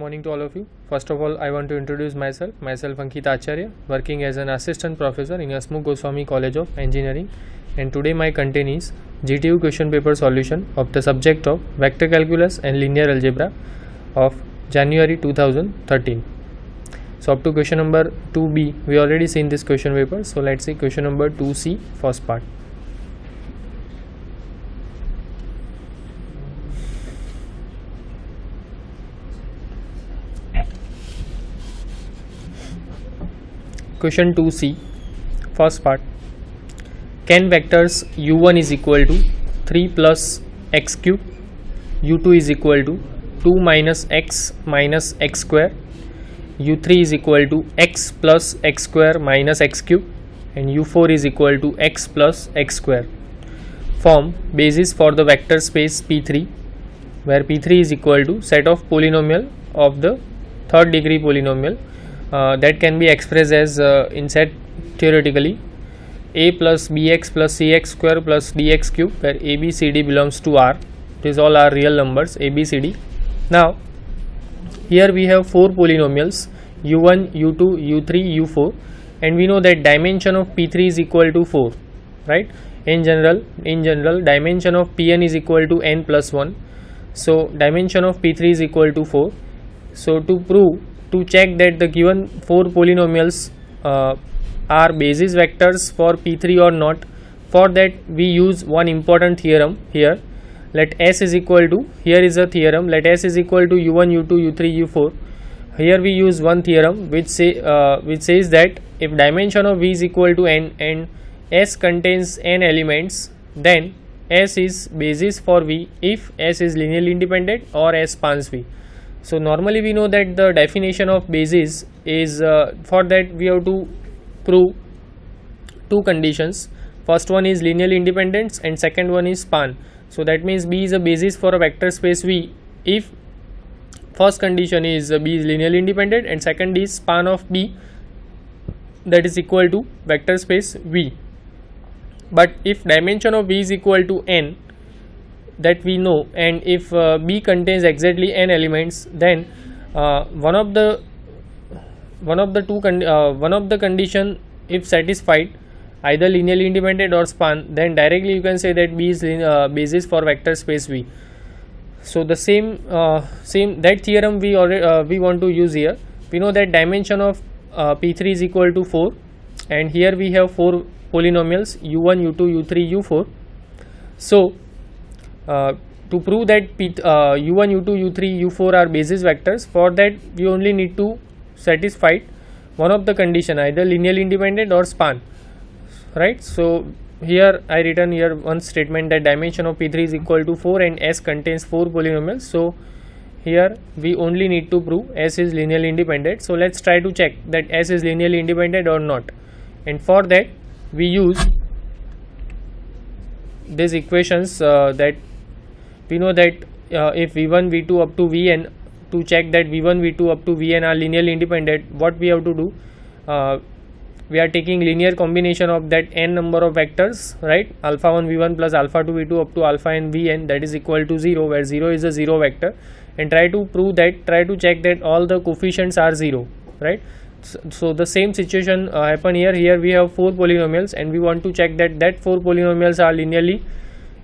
morning to all of you. First of all, I want to introduce myself. Myself Ankit Acharya, working as an assistant professor in Hasmukh Goswami College of Engineering. And today my content is GTU question paper solution of the subject of vector calculus and linear algebra of January 2013. So up to question number 2b, we already seen this question paper. So let's see question number 2c, first part. Question 2c, first part. Can vectors u1 is equal to 3 plus x cube, u2 is equal to 2 minus x square, u3 is equal to x plus x square minus x cube, and u4 is equal to x plus x square form basis for the vector space P3, where P3 is equal to set of polynomial of the third degree polynomial that can be expressed as in set theoretically a plus bx plus cx square plus dx cube, where a b c d belongs to R. These all are real numbers a b c d. Now here we have four polynomials u1, u2, u3, u4, and we know that dimension of P3 is equal to 4, right? In general dimension of Pn is equal to n plus 1. So dimension of P3 is equal to 4. So to check that the given four polynomials are basis vectors for P3 or not, for that we use one important theorem here. Let S is equal to, here is a theorem, let S is equal to u1, u2, u3, u4. Here we use one theorem which says that if dimension of V is equal to n and S contains n elements, then S is basis for V if S is linearly independent or S spans V. So normally we know that the definition of basis is for that we have to prove two conditions. First one is linearly independence and second one is span. So that means B is a basis for a vector space V if first condition is B is linearly independent and second is span of B, that is equal to vector space V. But if dimension of V is equal to n, that we know, and if B contains exactly n elements, then one of the condition if satisfied, either linearly independent or span, then directly you can say that B is basis for vector space V. So the same that theorem we want to use here. We know that dimension of P3 is equal to 4, and here we have four polynomials u1, u2, u3, u4. So to prove that u1, u2, u3, u4 are basis vectors, for that we only need to satisfy one of the condition, either linearly independent or span, right? So here I written here one statement that dimension of P3 is equal to 4 and S contains 4 polynomials. So here we only need to prove S is linearly independent. So let's try to check that S is linearly independent or not, and for that we use these equations that we know that if v1, v2 up to vn, to check that v1, v2 up to vn are linearly independent, what we have to do, we are taking linear combination of that n number of vectors, right? Alpha 1 v1 plus alpha 2 v2 up to alpha n vn, that is equal to 0, where 0 is a 0 vector, and try to check that all the coefficients are 0, right? So the same situation happen here. Here we have four polynomials and we want to check that four polynomials are linearly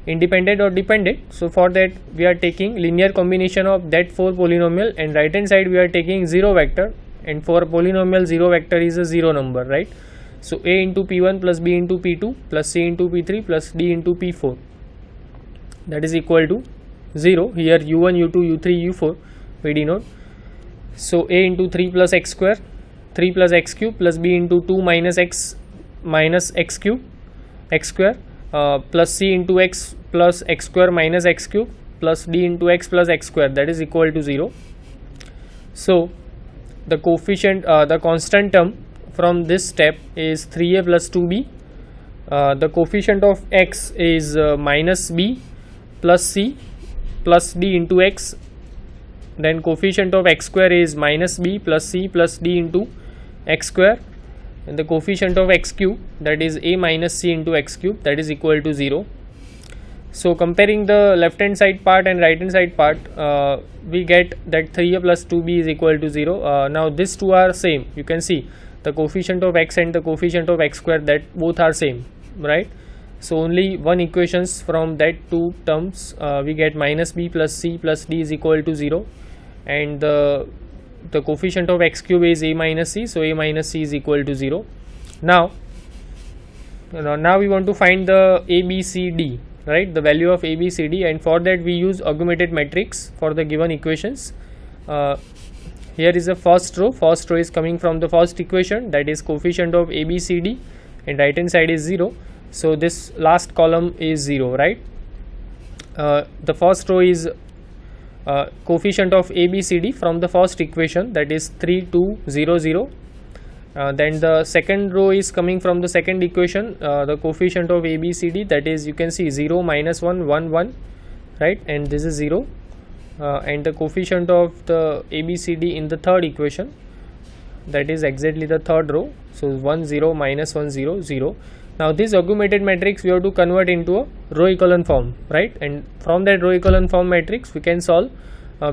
independent or dependent. So for that we are taking linear combination of that four polynomial, and right hand side we are taking 0 vector, and for polynomial 0 vector is a 0 number, right? So a into p1 plus b into p2 plus c into p3 plus d into p4, that is equal to 0. Here u1, u2, u3, u4 we denote. So a into 3 plus x square, 3 plus x cube plus b into 2 minus x cube, x square, plus c into x plus x square minus x cube plus d into x plus x square, that is equal to 0. So the coefficient, the constant term from this step is 3a plus 2b. The coefficient of x is minus b plus c plus d into x. Then coefficient of x square is minus b plus c plus d into x square, and the coefficient of x cube, that is a minus c into x cube, that is equal to 0. So comparing the left hand side part and right hand side part, we get that 3a plus 2b is equal to 0. Now these two are same. You can see the coefficient of x and the coefficient of x square, that both are same, right? So only one equations from that two terms, we get minus b plus c plus d is equal to 0, and the coefficient of x cube is a minus c, so a minus c is equal to 0. Now we want to find the a b c d, right, the value of a b c d, and for that we use augmented matrix for the given equations. Here is the first row is coming from the first equation, that is coefficient of a b c d, and right hand side is 0, so this last column is 0, right? The first row is coefficient of a b c d from the first equation, that is 3 2 0 0. Then the second row is coming from the second equation, the coefficient of a b c d, that is you can see 0 minus 1 1 1, right, and this is 0, and the coefficient of the a b c d in the third equation, that is exactly the third row, so 1 0 minus 1 0 0. Now this augmented matrix we have to convert into a row echelon form, right, and from that row echelon form matrix we can solve,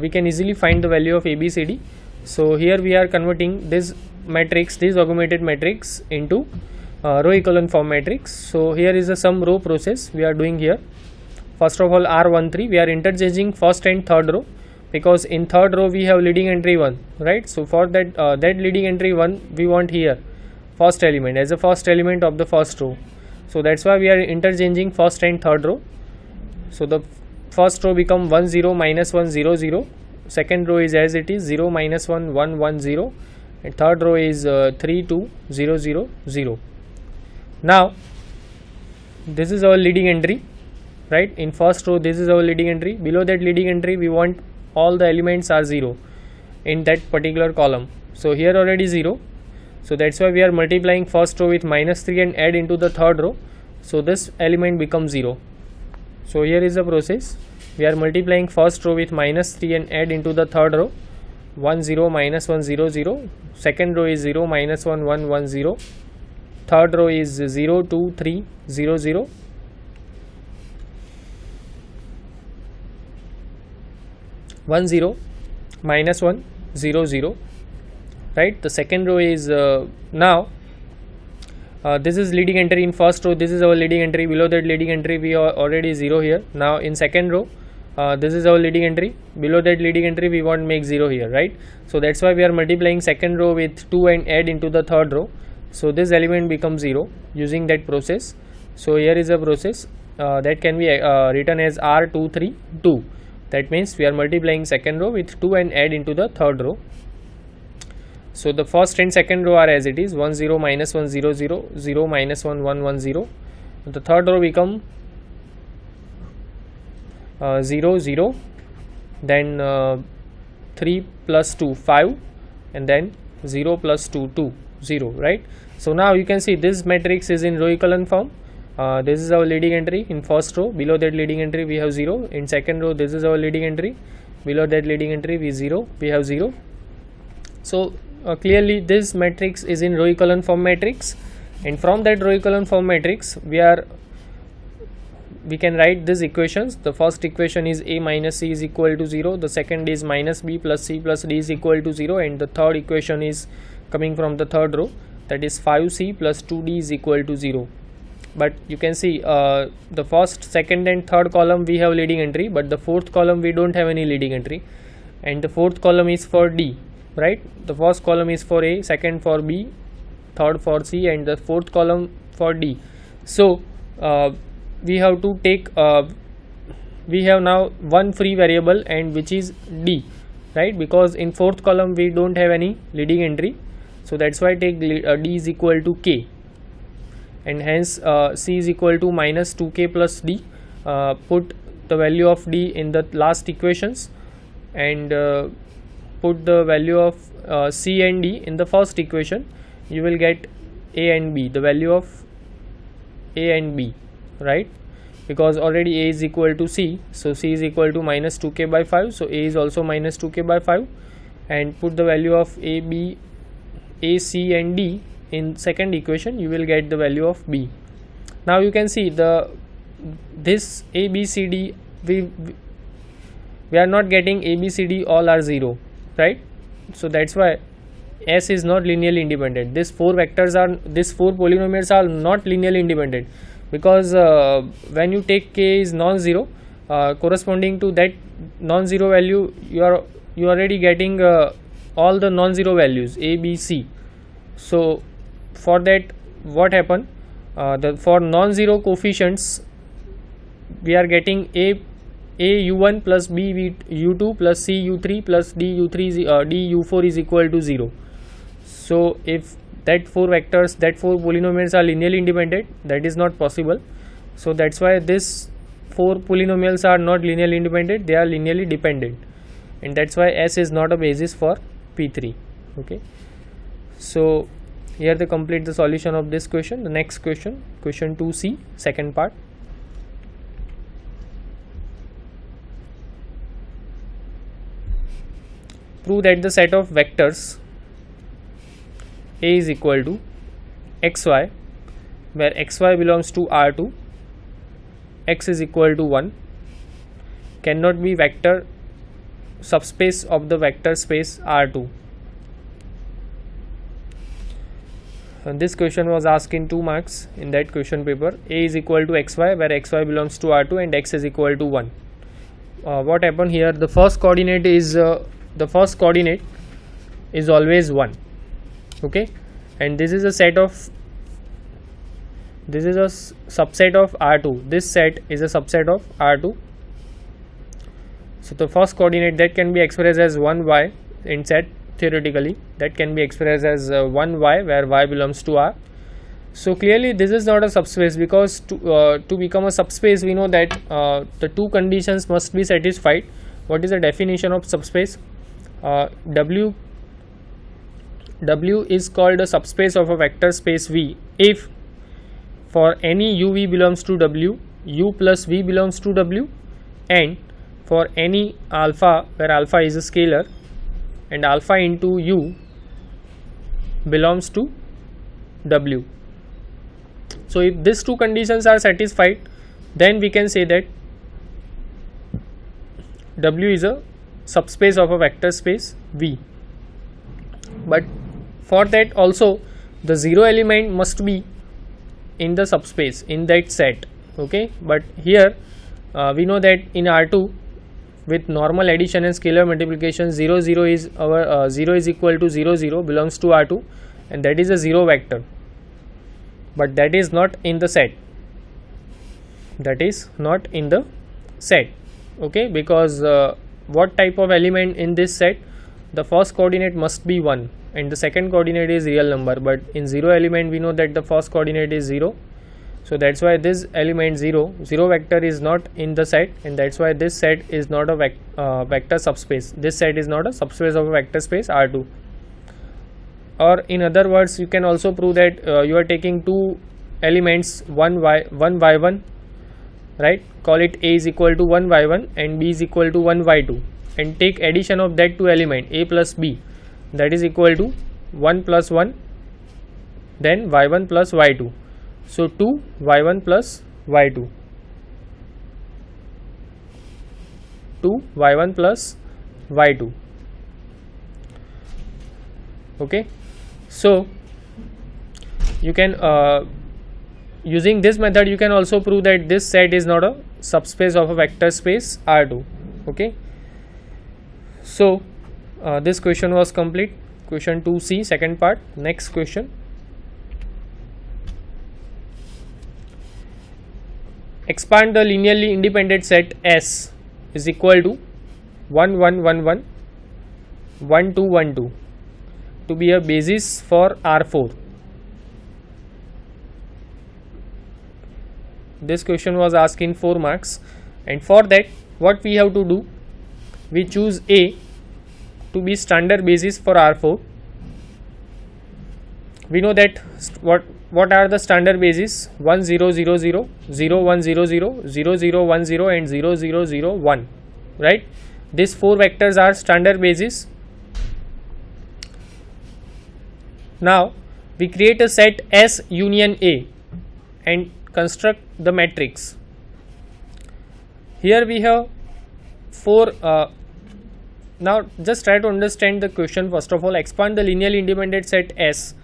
we can easily find the value of a b c d. So here we are converting this matrix, this augmented matrix, into row echelon form matrix. So here is a sum row process we are doing here. First of all, R13 we are interchanging first and third row, because in third row we have leading entry 1, right? So for that that leading entry 1 we want here first element as a first element of the first row, so that's why we are interchanging first and third row. So the first row become 1 0 minus 1 0 0, second row is as it is 0 minus 1 1 1 0, and third row is 3 2 0 0 0. Now this is our leading entry, right? In first row this is our leading entry. Below that leading entry we want all the elements are 0 in that particular column. So here already 0, so that's why we are multiplying first row with minus 3 and add into the third row, so this element becomes 0. So here is the process, we are multiplying first row with minus 3 and add into the third row, 1 0 minus 1 0 0, second row is 0 minus 1 1 1 0, third row is 0 2 3 0 0, one 0 minus 1 0 0, right? The second row is now this is leading entry in first row, this is our leading entry. Below that leading entry we are already 0 here. Now in second row this is our leading entry, below that leading entry we want to make 0 here, right? So that's why we are multiplying second row with 2 and add into the third row, so this element becomes 0 using that process. So here is a process that can be written as R23 2. That means we are multiplying second row with 2 and add into the third row. So the first and second row are as it is, 1 0 minus 1 0 0, 0 minus 1 1 1 0. The third row become 0 0, then 3 plus 2 5, and then 0 plus 2 2 0, right? So now you can see this matrix is in row echelon form. This is our leading entry in first row, below that leading entry we have 0. In second row this is our leading entry, below that leading entry we have 0. So clearly this matrix is in row echelon form matrix, and from that row echelon form matrix we can write these equations. The first equation is a minus c is equal to 0, the second is minus b plus c plus d is equal to 0, and the third equation is coming from the third row, that is 5c plus 2d is equal to 0. But you can see the first, second and third column we have leading entry, but the fourth column we don't have any leading entry, and the fourth column is for d, right? The first column is for a, second for b, third for c, and the fourth column for d. So we have to take we have now one free variable, and which is d, right? Because in fourth column we don't have any leading entry, so that's why I take d is equal to k, and hence c is equal to minus 2k plus d. Put the value of d in the last equations, and put the value of c and d in the first equation. You will get a and b, the value of a and b, right? Because already a is equal to c, so c is equal to minus 2k by 5, so a is also minus 2k by 5, and put the value of a, b, a, c and d in second equation. You will get the value of b. Now you can see the this A B C D, we are not getting A B C D all are 0, right? So that's why S is not linearly independent. These four polynomials are not linearly independent, because when you take K is non-zero, corresponding to that non-zero value, you are already getting all the non-zero values A, B, C. So for that, what happen? For non-zero coefficients, we are getting A u1 plus B u2 plus C u3 plus D u4 is equal to 0. So if that four polynomials are linearly independent, that is not possible. So that's why these four polynomials are not linearly independent, they are linearly dependent, and that's why S is not a basis for P3. Okay, so here they complete the solution of this question. The next question 2C, second part. Prove that the set of vectors A is equal to xy, where xy belongs to R2, x is equal to 1, cannot be vector subspace of the vector space R2. And this question was asked in 2 marks in that question paper. A is equal to xy, where xy belongs to R2 and x is equal to 1. What happened here? The first coordinate is always 1. Okay, and this is a subset of R2. This set is a subset of R2. So the first coordinate that can be expressed as 1y in set, theoretically that can be expressed as 1y, where y belongs to R. So clearly this is not a subspace, because to become a subspace, we know that the two conditions must be satisfied. What is the definition of subspace? W is called a subspace of a vector space V if for any uv belongs to W, u plus v belongs to W, and for any alpha, where alpha is a scalar and alpha into u belongs to W. So if these two conditions are satisfied, then we can say that W is a subspace of a vector space V. But for that also, the 0 element must be in the subspace in that set. Okay, but here we know that in R2, with normal addition and scalar multiplication, 0 is equal to 0 0 belongs to R2, and that is a 0 vector. But that is not in the set. Okay, because what type of element in this set? The first coordinate must be 1 and the second coordinate is real number, but in 0 element we know that the first coordinate is 0. So that's why this element 0 vector is not in the set, and that's why this set is not a vector subspace. This set is not a subspace of a vector space R2. Or in other words, you can also prove that you are taking two elements, one by one, right? Call it A is equal to 1 by 1 and B is equal to 1 by 2, and take addition of that two element A plus B, that is equal to 1 plus 1, then y1 plus y2. So 2 y1 plus y2, 2 y1 plus y2. Okay, so you can using this method you can also prove that this set is not a subspace of a vector space R2. Okay, so this question was complete. Question 2C, second part. Next question. Expand the linearly independent set S is equal to 1 1 1 1 1 2 1 2 to be a basis for R4. This question was asked in 4 marks, and for that what we have to do, we choose A to be standard basis for R4. We know that what are the standard bases? 1 0 0 0, 0 1 0 0, 0 0 1 0 and 0 0 0 1, right? These 4 vectors are standard bases. Now we create a set S union A and construct the matrix. Here we have 4. Now just try to understand the question. First of all, expand the linearly independent set S.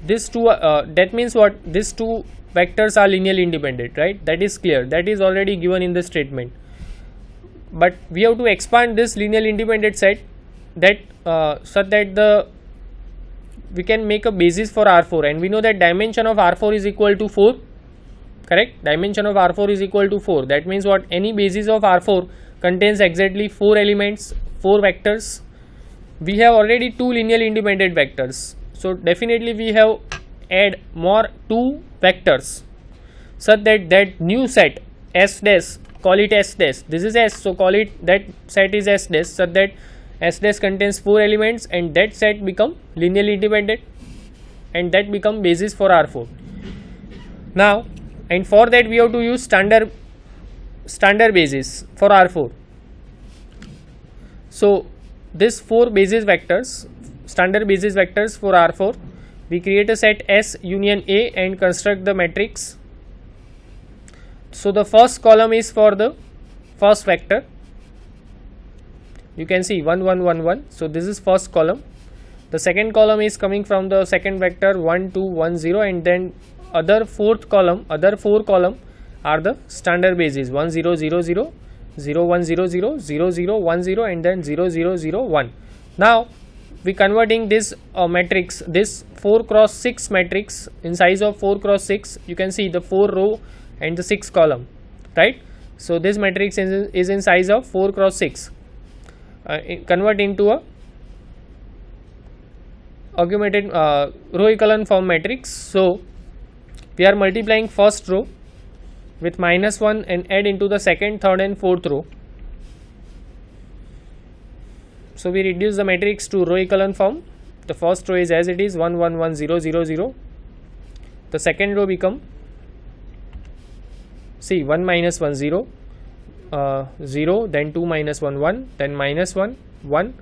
This two, that means what? These two vectors are linearly independent, right? That is clear. That is already given in the statement. But we have to expand this linearly independent set that such that we can make a basis for R4, and we know that dimension of R4 is equal to 4. Correct? Dimension of R4 is equal to 4. That means what? Any basis of R4 contains exactly 4 elements, 4 vectors. We have already 2 linearly independent vectors. So definitely we have add more 2 vectors such that new set S dash, call it S dash. This is S, so call it that set is S dash, such that S dash contains 4 elements and that set become linearly independent and that become basis for R4. Now, and for that we have to use standard basis for R4. So this 4 basis vectors, standard basis vectors for R4, we create a set S union A and construct the matrix. So the first column is for the first vector. You can see 1 1 1 1. So this is first column. The second column is coming from the second vector 1 2 1 0, and then other 4 column are the standard bases 1 0 0 0 0 1 0 0 0 0 1 0 and then 0 0 0 1. Now we converting this matrix, this 4 cross 6 matrix in size of 4 cross 6. You can see the 4 row and the 6 column, right? So this matrix is in size of 4 cross 6. Convert into a augmented row echelon form matrix. So we are multiplying first row with -1 and add into the second, third and fourth row. So we reduce the matrix to row echelon form. The first row is as it is 1 1 1 0 0 0. The second row become, see, 1 minus 1 0 0, then 2 minus 1 1, then minus 1 1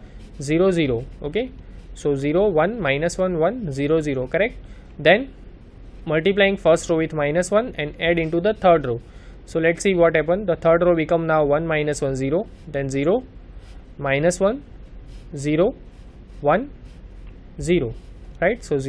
0 0. Okay, so 0 1 minus 1 1 0 0, correct? Then multiplying first row with -1 and add into the third row. So let's see what happened. The third row become now 1 minus 1 0, then 0 minus 1 0 1 0, right? So 0